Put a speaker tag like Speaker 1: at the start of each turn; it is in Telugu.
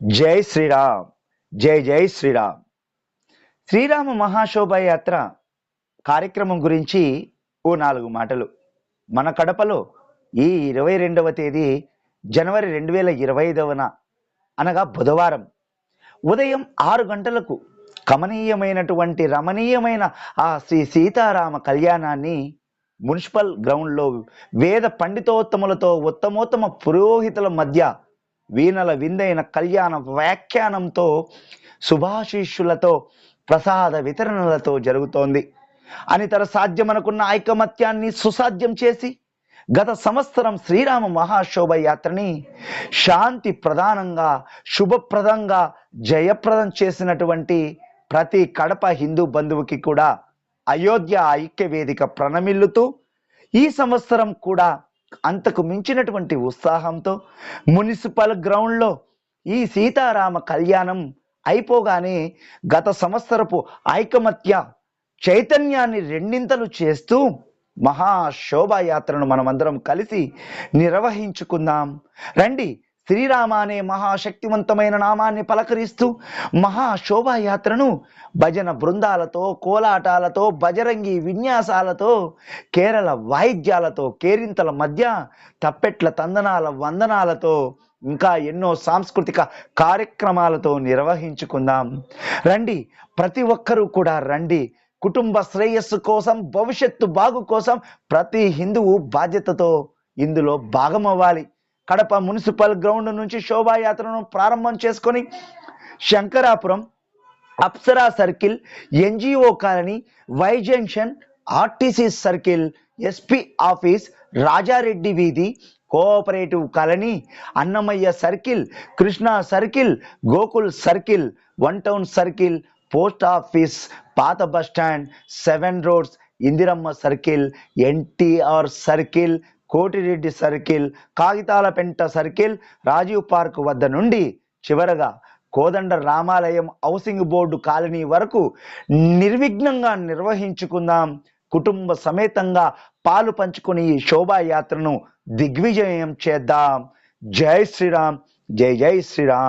Speaker 1: జై శ్రీరామ్. జై జై శ్రీరామ్. శ్రీరామ మహాశోభాయాత్ర కార్యక్రమం గురించి ఓ 4 మాటలు. మన కడపలో ఈ 22వ తేదీ జనవరి 2025న అనగా బుధవారం ఉదయం 6 గంటలకు కమనీయమైనటువంటి రమణీయమైన ఆ శ్రీ సీతారామ కళ్యాణాన్ని మున్సిపల్ గ్రౌండ్లో వేద పండితోత్తములతో ఉత్తమోత్తమ పురోహితుల మధ్య వీణల విందైన కళ్యాణ వ్యాఖ్యానంతో శుభాశీస్సులతో ప్రసాద వితరణలతో జరుగుతోంది. అనితర సాధ్యమనుకున్న ఐకమత్యాన్ని సుసాధ్యం చేసి గత సంవత్సరం శ్రీరామ మహాశోభయాత్రని శాంతి ప్రధానంగా శుభప్రదంగా జయప్రదం చేసినటువంటి ప్రతి కడప హిందూ బంధువుకి కూడా అయోధ్య ఐక్య వేదిక ప్రణమిల్లుతూ ఈ సంవత్సరం కూడా అంతకు మించినటువంటి ఉత్సాహంతో మున్సిపల్ గ్రౌండ్లో ఈ సీతారామ కళ్యాణం అయిపోగానే గత సంవత్సరపు ఐకమత్య చైతన్యాన్ని రెండింతలు చేస్తూ మహాశోభాయాత్రను మనమందరం కలిసి నిర్వహించుకుందాం రండి. శ్రీరామ అనే మహాశక్తివంతమైన నామాన్ని పలకరిస్తూ మహాశోభాయాత్రను భజన బృందాలతో, కోలాటాలతో, బజరంగి విన్యాసాలతో, కేరళ వాయిద్యాలతో, కేరింతల మధ్య తప్పెట్ల తందనాల వందనాలతో ఇంకా ఎన్నో సాంస్కృతిక కార్యక్రమాలతో నిర్వహించుకుందాం రండి. ప్రతి ఒక్కరూ కూడా రండి. కుటుంబ శ్రేయస్సు కోసం, భవిష్యత్తు బాగు కోసం ప్రతి హిందువు బాధ్యతతో ఇందులో భాగమవ్వాలి. కడప మున్సిపల్ గ్రౌండ్ నుంచి శోభాయాత్రను ప్రారంభం చేసుకొని Shankarapuram, Apsara circle, NGO colony, Y junction, RTC circle, SP office, Rajareddy వీధి, cooperative colony, Annamayya circle, Krishna circle, Gokul circle, one town circle, post office, పాత bus stand, 7 roads, Indiramma circle, NTR circle, Kotireddy circle, Kagitalapenta circle, Rajiv park వద్ద నుండి చివరగా కోదండ రామాలయం హౌసింగ్ బోర్డు కాలనీ వరకు నిర్విఘ్నంగా నిర్వహించుకుందాం. కుటుంబ సమేతంగా పాలు పంచుకుని ఈ శోభాయాత్రను దిగ్విజయం చేద్దాం. జై శ్రీరామ్. జై జై శ్రీరామ్.